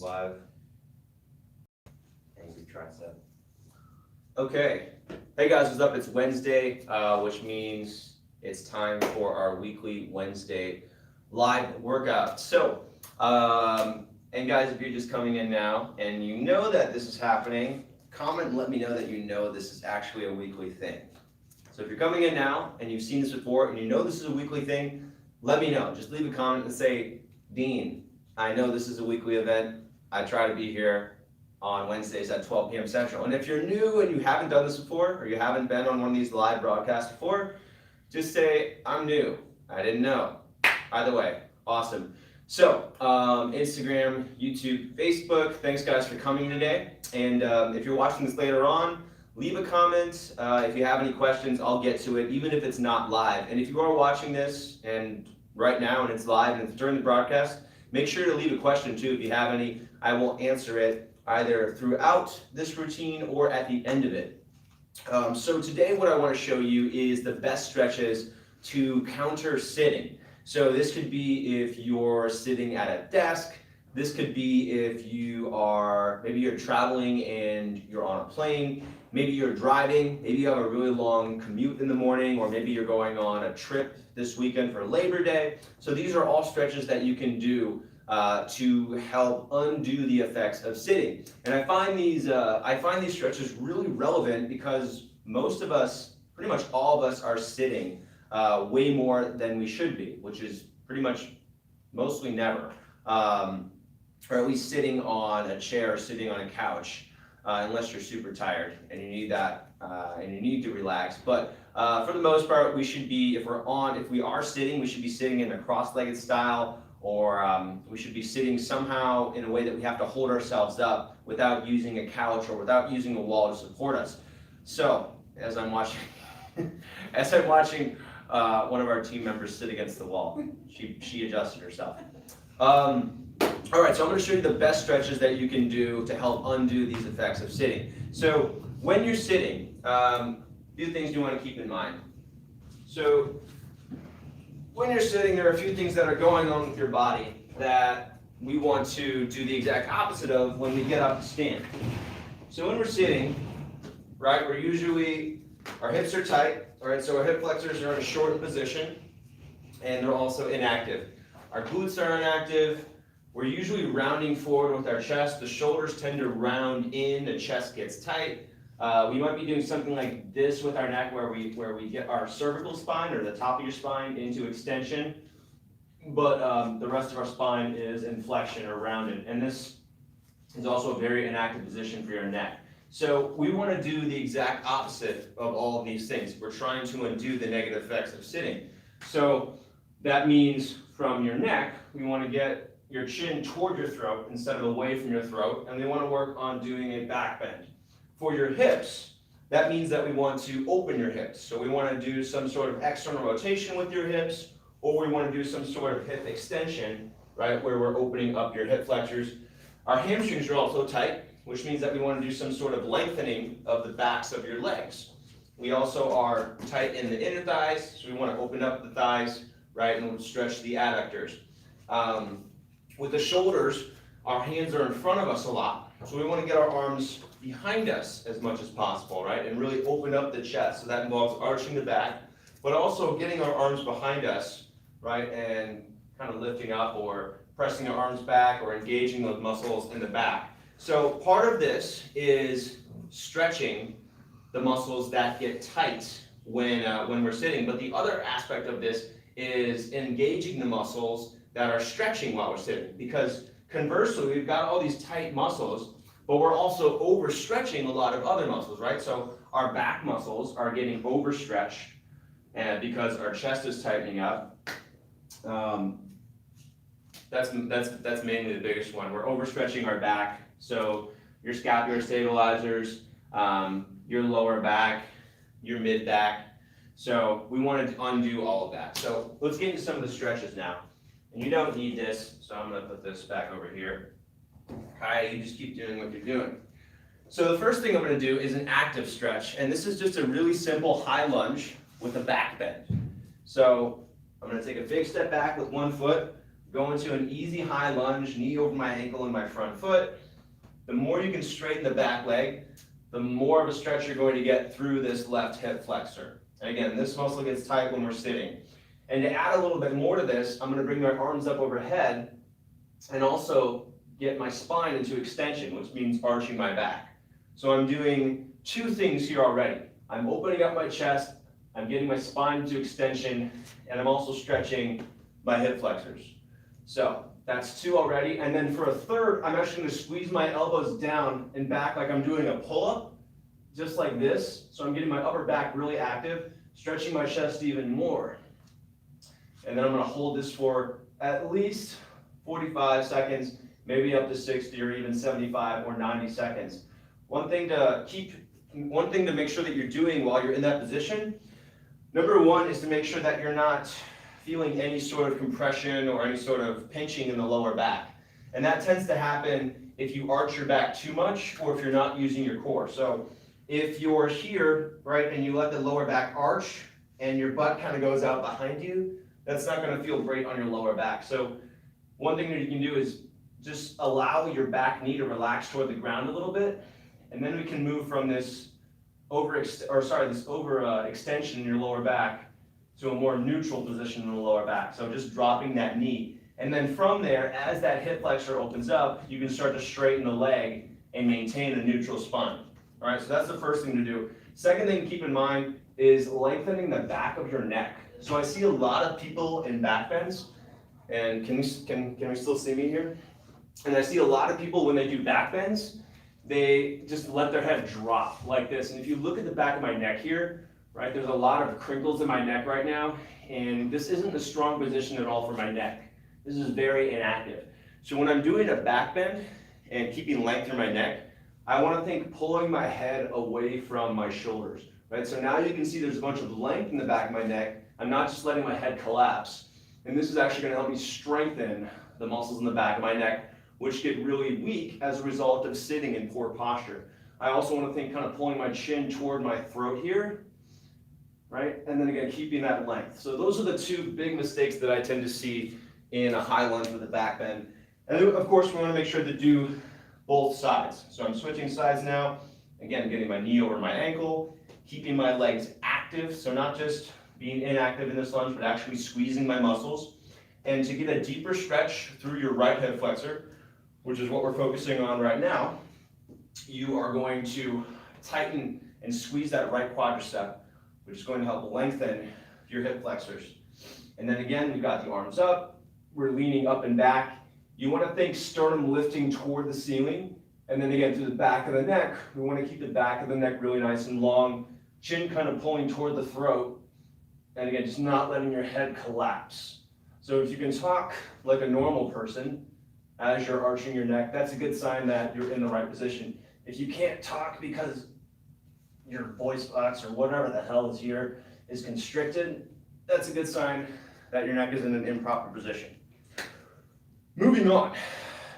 live. Angry tricep. Okay. Hey guys, what's up? It's Wednesday, which means it's time for our weekly Wednesday live workout. So, and guys, if you're just coming in now and you know that this is happening, comment and let me know that you know this is actually a weekly thing. So if you're coming in now and you've seen this before and you know this is a weekly thing, let me know. Just leave a comment and say, Dean, I know this is a weekly event. I try to be here on Wednesdays at 12 p.m. Central. And if you're new and you haven't done this before, or you haven't been on one of these live broadcasts before, just say, I'm new. I didn't know. Either way, awesome. So, Instagram, YouTube, Facebook, thanks guys for coming today. And if you're watching this later on, leave a comment. If you have any questions, I'll get to it, even if it's not live. And if you are watching this and right now and it's live and it's during the broadcast, make sure to leave a question too if you have any. I will answer it either throughout this routine or at the end of it. So today what I want to show you is the best stretches to counter sitting. So this could be if you're sitting at a desk. This could be if maybe you're traveling and you're on a plane. Maybe you're driving, maybe you have a really long commute in the morning, or maybe you're going on a trip this weekend for Labor Day. So these are all stretches that you can do to help undo the effects of sitting. And I find these stretches really relevant because most of us, pretty much all of us, are sitting way more than we should be, which is pretty much mostly never, or at least sitting on a chair or sitting on a couch. Unless you're super tired and you need that and you need to relax. But for the most part, we should be, if we are sitting, we should be sitting in a cross-legged style, or we should be sitting somehow in a way that we have to hold ourselves up without using a couch or without using a wall to support us. So as I'm watching, one of our team members sit against the wall, she adjusted herself. All right, so I'm going to show you the best stretches that you can do to help undo these effects of sitting. So when you're sitting, a few things you want to keep in mind. So when you're sitting, there are a few things that are going on with your body that we want to do the exact opposite of when we get up to stand. So when we're sitting, right, our hips are tight, all right, so our hip flexors are in a shortened position, and they're also inactive. Our glutes are inactive. We're usually rounding forward with our chest. The shoulders tend to round in, the chest gets tight. We might be doing something like this with our neck where we get our cervical spine or the top of your spine into extension, but the rest of our spine is in flexion or rounded. And this is also a very inactive position for your neck. So we want to do the exact opposite of all of these things. We're trying to undo the negative effects of sitting. So that means from your neck, we want to get your chin toward your throat instead of away from your throat, and we want to work on doing a back bend. For your hips, that means that we want to open your hips. So we want to do some sort of external rotation with your hips, or we want to do some sort of hip extension, right, where we're opening up your hip flexors. Our hamstrings are also tight, which means that we want to do some sort of lengthening of the backs of your legs. We also are tight in the inner thighs, so we want to open up the thighs, right, and stretch the adductors. With the shoulders, our hands are in front of us a lot. So we want to get our arms behind us as much as possible, right? And really open up the chest. So that involves arching the back, but also getting our arms behind us, right? And kind of lifting up or pressing our arms back or engaging those muscles in the back. So part of this is stretching the muscles that get tight when we're sitting. But the other aspect of this is engaging the muscles that are stretching while we're sitting, because conversely, we've got all these tight muscles, but we're also overstretching a lot of other muscles, right? So our back muscles are getting overstretched, and because our chest is tightening up. That's mainly the biggest one. We're overstretching our back, so your scapular stabilizers, your lower back, your mid back. So we want to undo all of that. So let's get into some of the stretches now. And you don't need this, so I'm going to put this back over here. Okay, you just keep doing what you're doing. So the first thing I'm going to do is an active stretch, and this is just a really simple high lunge with a back bend. So I'm going to take a big step back with one foot, go into an easy high lunge, knee over my ankle and my front foot. The more you can straighten the back leg, the more of a stretch you're going to get through this left hip flexor. And again, this muscle gets tight when we're sitting. And to add a little bit more to this, I'm going to bring my arms up overhead and also get my spine into extension, which means arching my back. So I'm doing two things here already. I'm opening up my chest, I'm getting my spine into extension, and I'm also stretching my hip flexors. So that's two already. And then for a third, I'm actually going to squeeze my elbows down and back like I'm doing a pull-up, just like this. So I'm getting my upper back really active, stretching my chest even more. And then I'm going to hold this for at least 45 seconds, maybe up to 60 or even 75 or 90 seconds. One thing to make sure that you're doing while you're in that position, number one is to make sure that you're not feeling any sort of compression or any sort of pinching in the lower back. And that tends to happen if you arch your back too much or if you're not using your core. So if you're here, right, and you let the lower back arch and your butt kind of goes out behind you, that's not going to feel great on your lower back. So one thing that you can do is just allow your back knee to relax toward the ground a little bit, and then we can move from this extension in your lower back to a more neutral position in the lower back. So just dropping that knee. And then from there, as that hip flexor opens up, you can start to straighten the leg and maintain a neutral spine. All right, so that's the first thing to do. Second thing to keep in mind is lengthening the back of your neck. So I see a lot of people in back bends, and can we still see me here? And I see a lot of people when they do back bends, they just let their head drop like this. And if you look at the back of my neck here, right, there's a lot of crinkles in my neck right now, and this isn't a strong position at all for my neck. This is very inactive. So when I'm doing a back bend and keeping length through my neck, I want to think pulling my head away from my shoulders, right? So now you can see there's a bunch of length in the back of my neck. I'm not just letting my head collapse. And this is actually going to help me strengthen the muscles in the back of my neck, which get really weak as a result of sitting in poor posture. I also want to think kind of pulling my chin toward my throat here, right? And then again, keeping that length. So those are the two big mistakes that I tend to see in a high lunge with a back bend. And then, of course, we want to make sure to do both sides. So I'm switching sides now. Again, getting my knee over my ankle, keeping my legs active. So not just being inactive in this lunge, but actually squeezing my muscles. And to get a deeper stretch through your right hip flexor, which is what we're focusing on right now, you are going to tighten and squeeze that right quadricep, which is going to help lengthen your hip flexors. And then again, we've got the arms up, we're leaning up and back. You want to think sternum lifting toward the ceiling, and then again through the back of the neck, we want to keep the back of the neck really nice and long, chin kind of pulling toward the throat, and again, just not letting your head collapse. So if you can talk like a normal person as you're arching your neck, that's a good sign that you're in the right position. If you can't talk because your voice box or whatever the hell is here is constricted, that's a good sign that your neck is in an improper position. Moving on,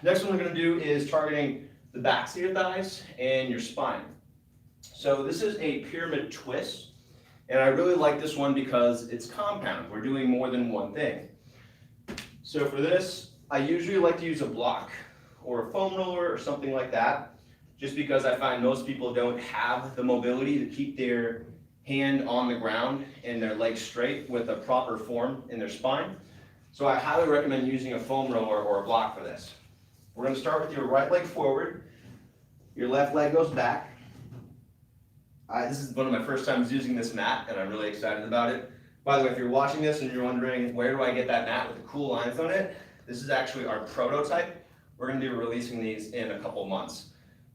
next one we're going to do is targeting the backs of your thighs and your spine. So this is a pyramid twist, and I really like this one because it's compound. We're doing more than one thing. So for this, I usually like to use a block or a foam roller or something like that, just because I find most people don't have the mobility to keep their hand on the ground and their legs straight with a proper form in their spine. So I highly recommend using a foam roller or a block for this. We're going to start with your right leg forward, your left leg goes back. This is one of my first times using this mat, and I'm really excited about it. By the way, if you're watching this and you're wondering, where do I get that mat with the cool lines on it? This is actually our prototype. We're going to be releasing these in a couple months.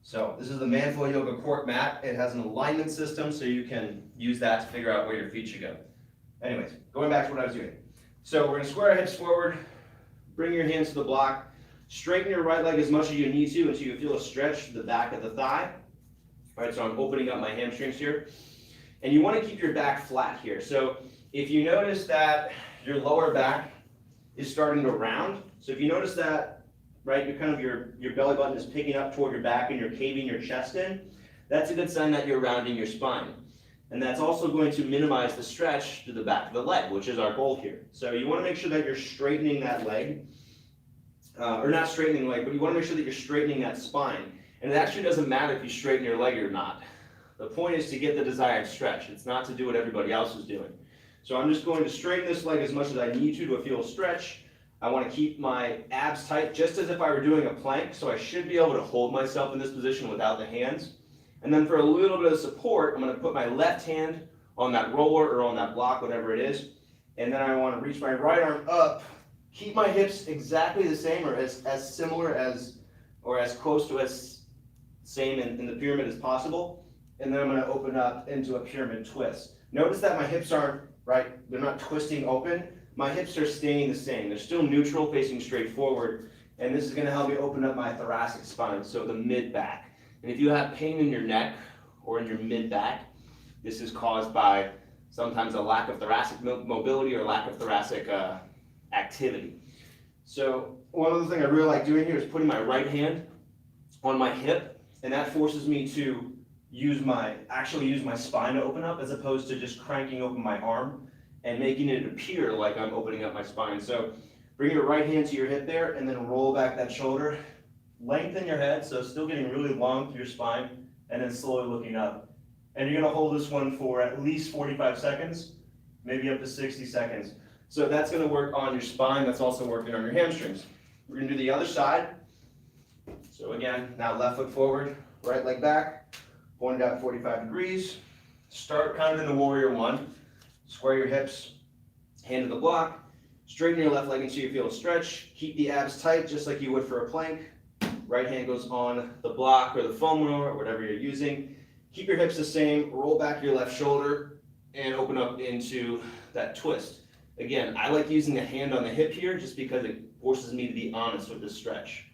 So this is the Manful Yoga Court mat. It has an alignment system, so you can use that to figure out where your feet should go. Anyways, going back to what I was doing. So we're going to square our hips forward, bring your hands to the block, straighten your right leg as much as you need to until you feel a stretch to the back of the thigh. All right, so I'm opening up my hamstrings here. And you want to keep your back flat here. So if you notice that your lower back is starting to round, so if you notice that, right, your belly button is picking up toward your back and you're caving your chest in, that's a good sign that you're rounding your spine. And that's also going to minimize the stretch to the back of the leg, which is our goal here. So you want to make sure that you're straightening that leg or not straightening leg, but you want to make sure that you're straightening that spine. And it actually doesn't matter if you straighten your leg or not. The point is to get the desired stretch. It's not to do what everybody else is doing. So I'm just going to straighten this leg as much as I need to feel a stretch. I want to keep my abs tight, just as if I were doing a plank, so I should be able to hold myself in this position without the hands. And then for a little bit of support, I'm going to put my left hand on that roller or on that block, whatever it is. And then I want to reach my right arm up, keep my hips exactly the same or as similar as, or as close to as same in the pyramid as possible. And then I'm going to open up into a pyramid twist. Notice that my hips aren't, right, they're not twisting open. My hips are staying the same. They're still neutral, facing straight forward. And this is going to help me open up my thoracic spine, so the mid-back. And if you have pain in your neck or in your mid-back, this is caused by sometimes a lack of thoracic mobility or lack of thoracic activity. So one of the things I really like doing here is putting my right hand on my hip, and that forces me to actually use my spine to open up as opposed to just cranking open my arm and making it appear like I'm opening up my spine. So bring your right hand to your hip there and then roll back that shoulder. Lengthen your head, so still getting really long through your spine, and then slowly looking up. And you're gonna hold this one for at least 45 seconds, maybe up to 60 seconds. So that's gonna work on your spine, that's also working on your hamstrings. We're gonna do the other side. So again, now left foot forward, right leg back, pointed out 45 degrees. Start kind of in the warrior one. Square your hips, hand to the block, straighten your left leg until you feel a stretch. Keep the abs tight, just like you would for a plank. Right hand goes on the block or the foam roller or whatever you're using. Keep your hips the same, roll back your left shoulder, and open up into that twist. Again, I like using the hand on the hip here just because it forces me to be honest with this stretch.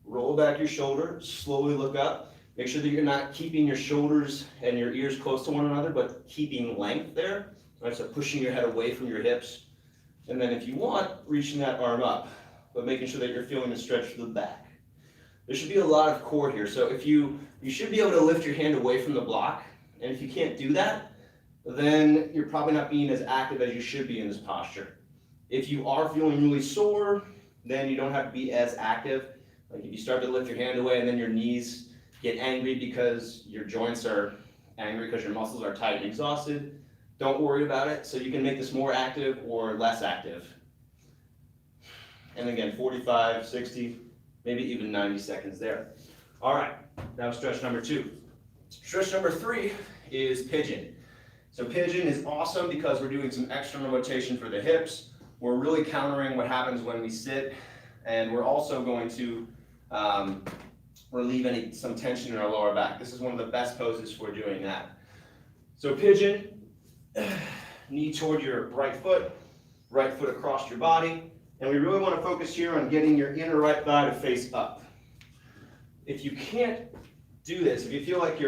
Roll back your shoulder, slowly look up. Make sure that you're not keeping your shoulders and your ears close to one another, but keeping length there. Right, so pushing your head away from your hips. And then if you want, reaching that arm up, but making sure that you're feeling the stretch through the back. There should be a lot of core here. So if you should be able to lift your hand away from the block. And if you can't do that, then you're probably not being as active as you should be in this posture. If you are feeling really sore, then you don't have to be as active. Like if you start to lift your hand away and then your knees get angry because your joints are angry because your muscles are tight and exhausted, don't worry about it. So you can make this more active or less active. And again, 45, 60, maybe even 90 seconds there. All right, now stretch number 2. Stretch number 3 is pigeon. So pigeon is awesome because we're doing some external rotation for the hips. We're really countering what happens when we sit, and we're also going to relieve some tension in our lower back. This is one of the best poses for doing that. So pigeon, knee toward your right foot across your body. And we really want to focus here on getting your inner right thigh to face up. If you can't do this, if you feel like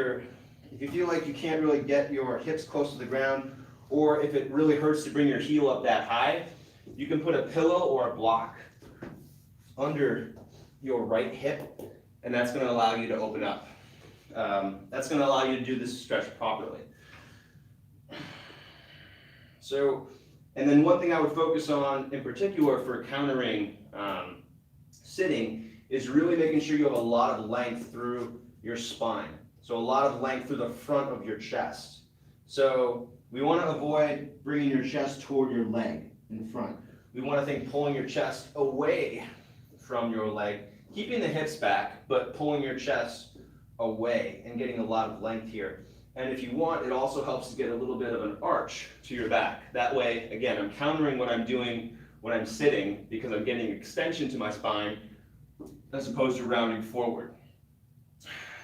you can't really get your hips close to the ground, or if it really hurts to bring your heel up that high, you can put a pillow or a block under your right hip, and that's going to allow you to open up. That's going to allow you to do this stretch properly. So, and then one thing I would focus on in particular for countering sitting is really making sure you have a lot of length through your spine. So a lot of length through the front of your chest. So we want to avoid bringing your chest toward your leg in front. We want to think pulling your chest away from your leg, keeping the hips back, but pulling your chest away and getting a lot of length here. And if you want, it also helps to get a little bit of an arch to your back. That way, again, I'm countering what I'm doing when I'm sitting because I'm getting extension to my spine as opposed to rounding forward.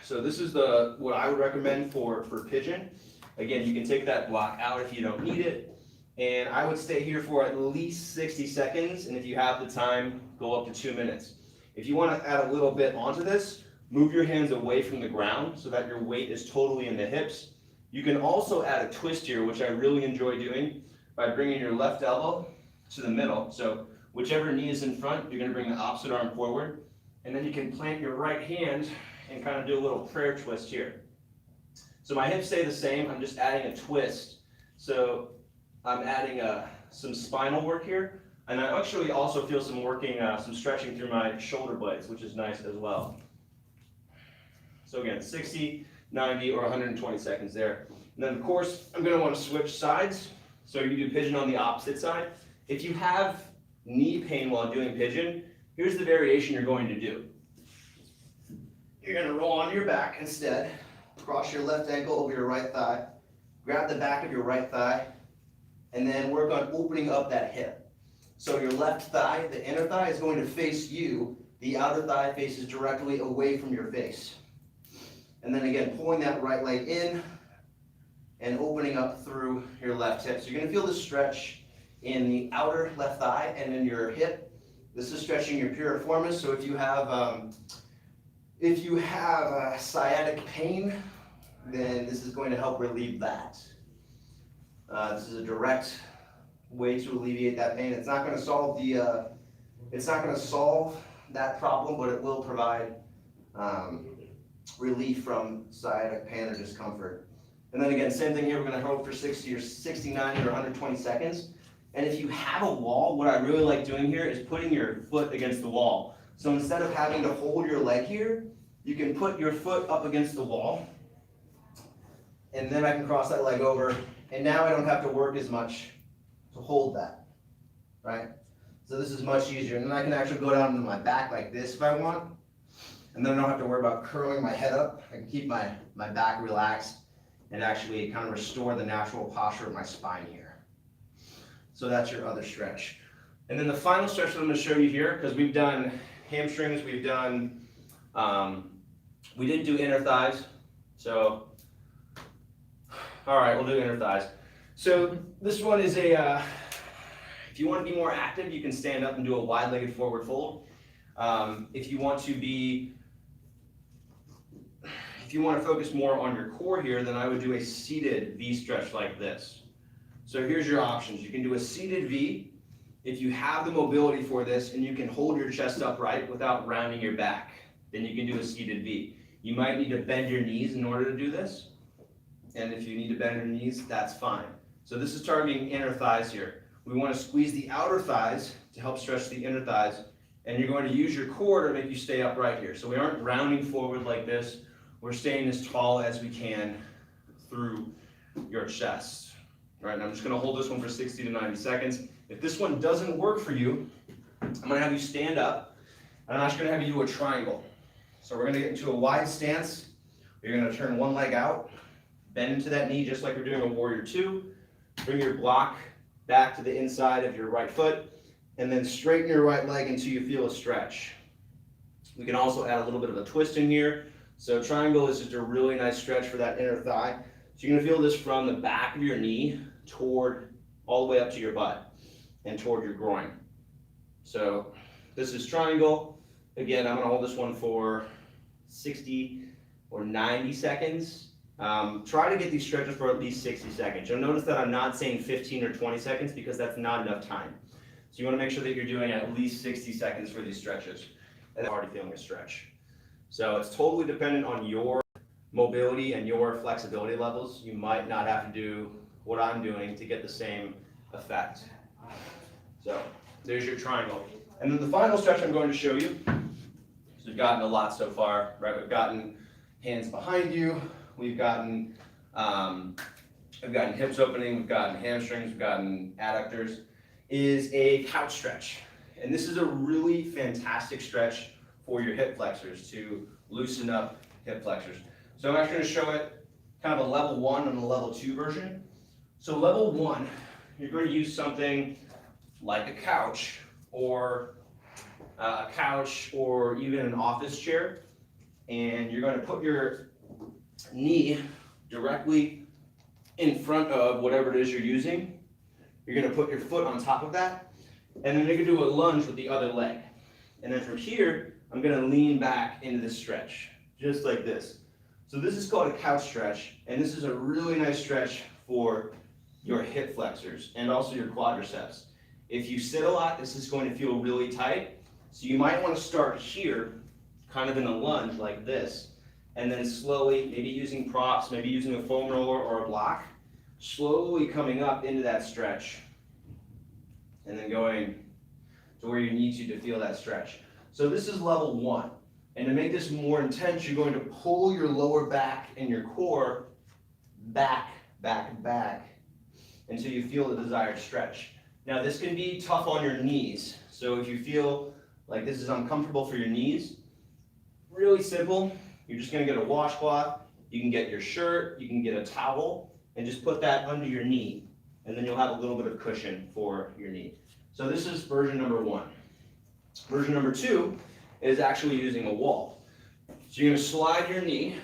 So this is what I would recommend for pigeon. Again, you can take that block out if you don't need it. And I would stay here for at least 60 seconds. And if you have the time, go up to 2 minutes. If you want to add a little bit onto this, move your hands away from the ground so that your weight is totally in the hips. You can also add a twist here, which I really enjoy doing, by bringing your left elbow to the middle. So whichever knee is in front, you're going to bring the opposite arm forward. And then you can plant your right hand and kind of do a little prayer twist here. So my hips stay the same. I'm just adding a twist. So I'm adding some spinal work here, And I actually also feel some some stretching through my shoulder blades, which is nice as well. So again, 60, 90, or 120 seconds there. And then of course, I'm gonna wanna switch sides. So you do pigeon on the opposite side. If you have knee pain while doing pigeon, here's the variation you're going to do. You're gonna roll onto your back instead, cross your left ankle over your right thigh, grab the back of your right thigh, and then work on opening up that hip. So your left thigh, the inner thigh, is going to face you. The outer thigh faces directly away from your face. And then again, pulling that right leg in and opening up through your left hip. So you're going to feel the stretch in the outer left thigh and in your hip. This is stretching your piriformis. So if you have sciatic pain, then this is going to help relieve that. This is a direct way to alleviate that pain. It's not going to solve that problem, but it will provide relief from sciatic pain or discomfort. And then again, same thing here. We're going to hold for 60 or 69 or 120 seconds. And if you have a wall, what I really like doing here is putting your foot against the wall. So instead of having to hold your leg here, you can put your foot up against the wall. And then I can cross that leg over. And now I don't have to work as much to hold that, right? So this is much easier. And then I can actually go down to my back like this if I want. And then I don't have to worry about curling my head up. I can keep my back relaxed and actually kind of restore the natural posture of my spine here. So that's your other stretch. And then the final stretch that I'm going to show you here, because we've done hamstrings, we've done, we didn't do inner thighs. So, all right, we'll do inner thighs. So this one is if you want to be more active, you can stand up and do a wide-legged forward fold. If you want to focus more on your core here, then I would do a seated V stretch like this. So here's your options. You can do a seated V if you have the mobility for this and you can hold your chest upright without rounding your back. Then you can do a seated V. You might need to bend your knees in order to do this. And if you need to bend your knees, that's fine. So this is targeting inner thighs here. We want to squeeze the outer thighs to help stretch the inner thighs. And you're going to use your core to make you stay upright here. So we aren't rounding forward like this. We're staying as tall as we can through your chest. All right, and I'm just going to hold this one for 60 to 90 seconds. If this one doesn't work for you, I'm going to have you stand up, and I'm actually going to have you do a triangle. So we're going to get into a wide stance. You're going to turn one leg out, bend into that knee just like we're doing a warrior two. Bring your block back to the inside of your right foot, and then straighten your right leg until you feel a stretch. We can also add a little bit of a twist in here. So triangle is just a really nice stretch for that inner thigh. So you're going to feel this from the back of your knee toward all the way up to your butt and toward your groin. So this is triangle. Again, I'm going to hold this one for 60 or 90 seconds. Try to get these stretches for at least 60 seconds. You'll notice that I'm not saying 15 or 20 seconds because that's not enough time. So you want to make sure that you're doing at least 60 seconds for these stretches. And I'm already feeling a stretch. So it's totally dependent on your mobility and your flexibility levels. You might not have to do what I'm doing to get the same effect. So there's your triangle. And then the final stretch I'm going to show you, so we've gotten a lot so far, right? We've gotten hands behind you, we've gotten hips opening, we've gotten hamstrings, we've gotten adductors, is a couch stretch. And this is a really fantastic stretch for your hip flexors to loosen up hip flexors. So I'm actually going to show it kind of a level 1 and a level 2 version. So level 1, you're going to use something like a couch or even an office chair. And you're going to put your knee directly in front of whatever it is you're using. You're going to put your foot on top of that. And then you're going to do a lunge with the other leg. And then from here, I'm going to lean back into this stretch, just like this. So this is called a couch stretch, and this is a really nice stretch for your hip flexors and also your quadriceps. If you sit a lot, this is going to feel really tight. So you might want to start here, kind of in a lunge like this, and then slowly, maybe using props, maybe using a foam roller or a block, slowly coming up into that stretch, and then going to where you need to feel that stretch. So this is level 1. And to make this more intense, you're going to pull your lower back and your core back, back, back, until you feel the desired stretch. Now this can be tough on your knees. So if you feel like this is uncomfortable for your knees, really simple. You're just gonna get a washcloth. You can get your shirt, you can get a towel, and just put that under your knee. And then you'll have a little bit of cushion for your knee. So this is version number 1. Version number 2 is actually using a wall. So you're gonna slide your knee.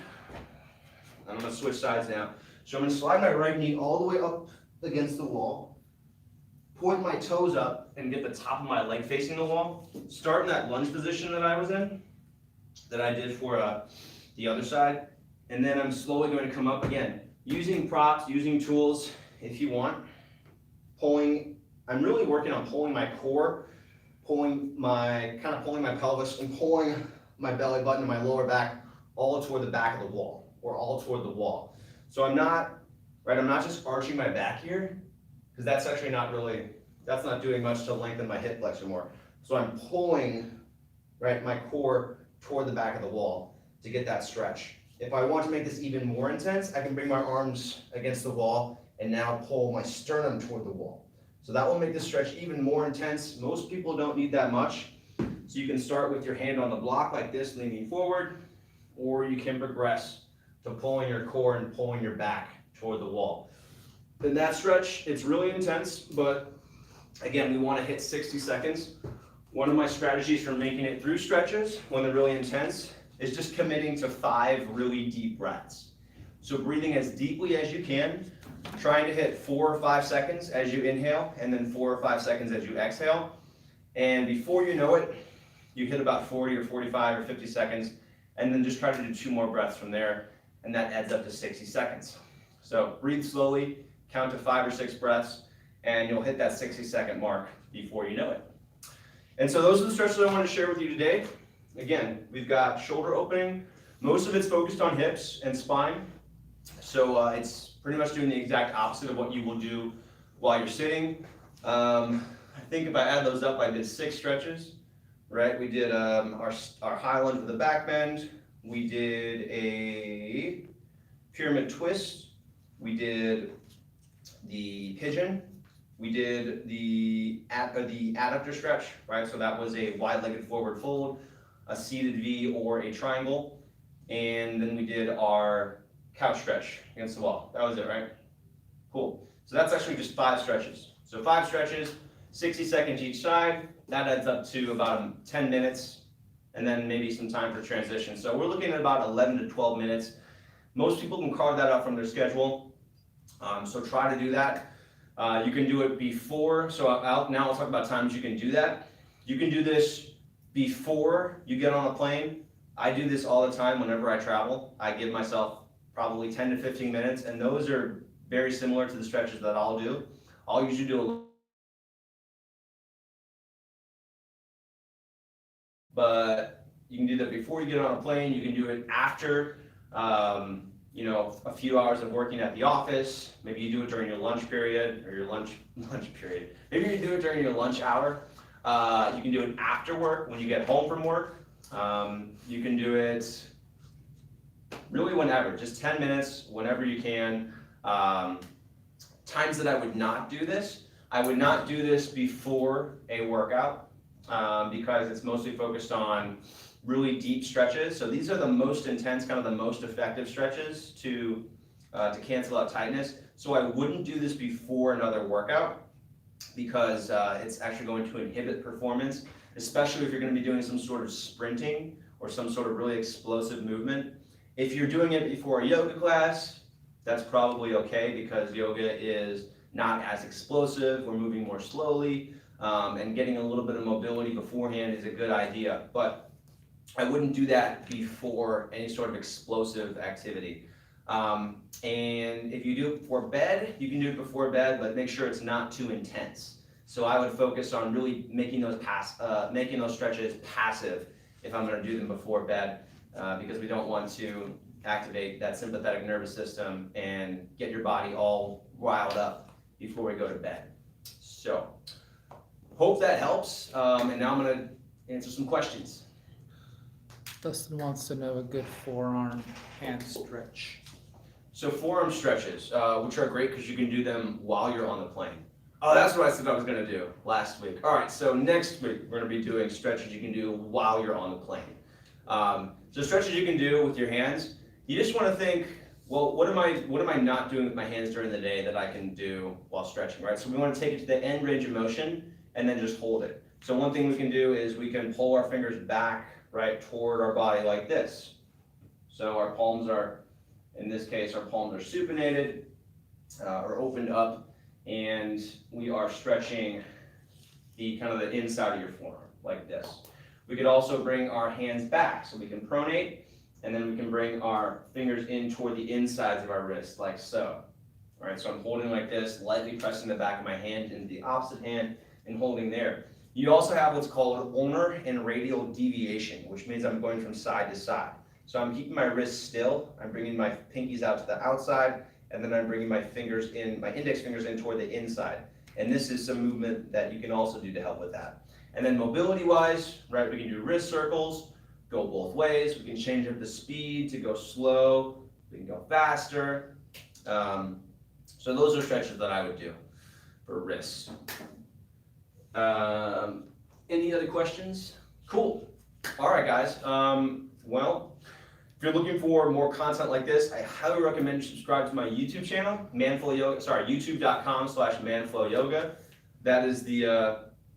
I'm gonna switch sides now. So I'm gonna slide my right knee all the way up against the wall, point my toes up and get the top of my leg facing the wall. Start in that lunge position that I was in, that I did for the other side. And then I'm slowly going to come up again, using props, using tools if you want. Pulling, I'm really working on pulling my core, pulling my pelvis and pulling my belly button and my lower back all toward the back of the wall, or all toward the wall. So I'm not just arching my back here, because that's actually that's not doing much to lengthen my hip flexor more. So I'm pulling, my core toward the back of the wall to get that stretch. If I want to make this even more intense, I can bring my arms against the wall and now pull my sternum toward the wall. So that will make this stretch even more intense. Most people don't need that much. So you can start with your hand on the block like this, leaning forward, or you can progress to pulling your core and pulling your back toward the wall. In that stretch, it's really intense, but again, we want to hit 60 seconds. One of my strategies for making it through stretches when they're really intense is just committing to 5 really deep breaths. So breathing as deeply as you can, trying to hit 4 or 5 seconds as you inhale, and then 4 or 5 seconds as you exhale. And before you know it, you hit about 40 or 45 or 50 seconds, and then just try to do 2 more breaths from there, and that adds up to 60 seconds. So breathe slowly, count to 5 or 6 breaths, and you'll hit that 60-second mark before you know it. And so those are the stretches I want to share with you today. Again, we've got shoulder opening. Most of it's focused on hips and spine. So it's pretty much doing the exact opposite of what you will do while you're sitting. I think if I add those up, I did 6 stretches, right? We did our high lunge with a back bend. We did a pyramid twist. We did the pigeon. We did the adductor stretch, right? So that was a wide-legged forward fold, a seated V, or a triangle. And then we did our couch stretch against the wall. That was it, right? Cool. So that's actually just 5 stretches. So 5 stretches, 60 seconds each side. That adds up to about 10 minutes, and then maybe some time for transition. So we're looking at about 11 to 12 minutes. Most people can carve that out from their schedule. So try to do that. You can do it before. So now I'll talk about times you can do that. You can do this before you get on a plane. I do this all the time whenever I travel. I give myself probably 10 to 15 minutes, and those are very similar to the stretches that I'll do. I'll usually do but you can do that before you get on a plane. You can do it after, a few hours of working at the office. Maybe you do it during your lunch period, or your lunch period. Maybe you do it during your lunch hour. You can do it after work, when you get home from work. You can do it really whenever, just 10 minutes, whenever you can. Times that I would not do this, I would not do this before a workout, because it's mostly focused on really deep stretches. So these are the most intense, kind of the most effective stretches to cancel out tightness. So I wouldn't do this before another workout, because it's actually going to inhibit performance, especially if you're going to be doing some sort of sprinting or some sort of really explosive movement. If you're doing it before a yoga class, that's probably okay, because yoga is not as explosive. We're moving more slowly, and getting a little bit of mobility beforehand is a good idea. But I wouldn't do that before any sort of explosive activity. And if you do it before bed, you can do it before bed, but make sure it's not too intense. So I would focus on really making those stretches passive if I'm going to do them before bed, because we don't want to activate that sympathetic nervous system and get your body all riled up before we go to bed. So hope that helps. And now I'm gonna answer some questions. Dustin wants to know a good forearm hand stretch. So forearm stretches, which are great because you can do them while you're on the plane. Oh, that's what I said I was gonna do last week. All right, so next week we're gonna be doing stretches you can do while you're on the plane. So stretches you can do with your hands. You just wanna think, well, what am I not doing with my hands during the day that I can do while stretching, right? So we wanna take it to the end range of motion and then just hold it. So one thing we can do is we can pull our fingers back, right, toward our body like this. So our palms are, in this case, our palms are supinated or opened up, and we are stretching the kind of the inside of your forearm like this. We could also bring our hands back, so we can pronate, and then we can bring our fingers in toward the insides of our wrist, like so. All right, so I'm holding like this, lightly pressing the back of my hand into the opposite hand and holding there. You also have what's called ulnar and radial deviation, which means I'm going from side to side. So I'm keeping my wrist still, I'm bringing my pinkies out to the outside, and then I'm bringing my fingers in, my index fingers in toward the inside. And this is some movement that you can also do to help with that. And then mobility-wise, right, we can do wrist circles, go both ways. We can change up the speed to go slow, we can go faster. So those are stretches that I would do for wrists. Any other questions? Cool. All right, guys. Well, if you're looking for more content like this, I highly recommend you subscribe to my YouTube channel, youtube.com/manflowyoga. That is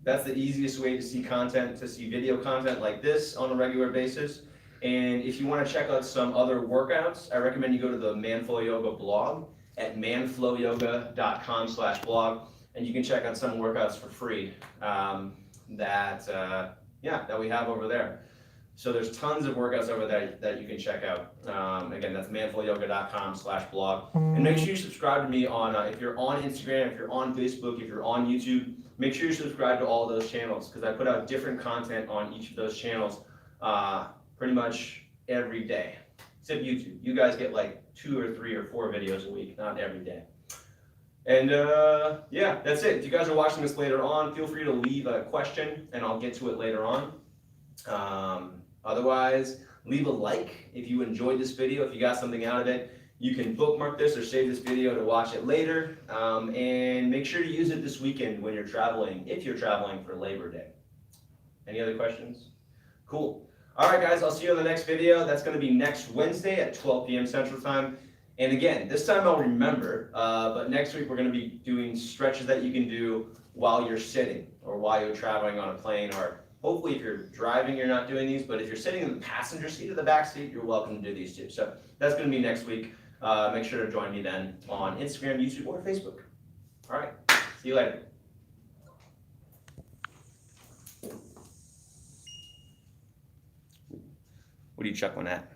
that's the easiest way to see content, to see video content like this on a regular basis. And if you want to check out some other workouts, I recommend you go to the Manflow Yoga blog at manflowyoga.com/blog, and you can check out some workouts for free that we have over there. So there's tons of workouts over there that you can check out. Again, that's manflowyoga.com/blog. And make sure you subscribe to me on, if you're on Instagram, if you're on Facebook, if you're on YouTube, make sure you subscribe to all those channels because I put out different content on each of those channels pretty much every day. Except YouTube. You guys get like 2 or 3 or 4 videos a week, not every day. And yeah, that's it. If you guys are watching this later on, feel free to leave a question and I'll get to it later on. Otherwise, leave a like if you enjoyed this video, if you got something out of it. You can bookmark this or save this video to watch it later. And make sure to use it this weekend when you're traveling, if you're traveling for Labor Day. Any other questions? Cool. All right, guys, I'll see you on the next video. That's going to be next Wednesday at 12 p.m. Central Time. And again, this time I'll remember, but next week we're going to be doing stretches that you can do while you're sitting or while you're traveling on a plane, or hopefully if you're driving you're not doing these, but if you're sitting in the passenger seat or the back seat, you're welcome to do these too. So that's going to be next week. Make sure to join me then on Instagram, YouTube, or Facebook. All right, see you later. What are you chuckling at?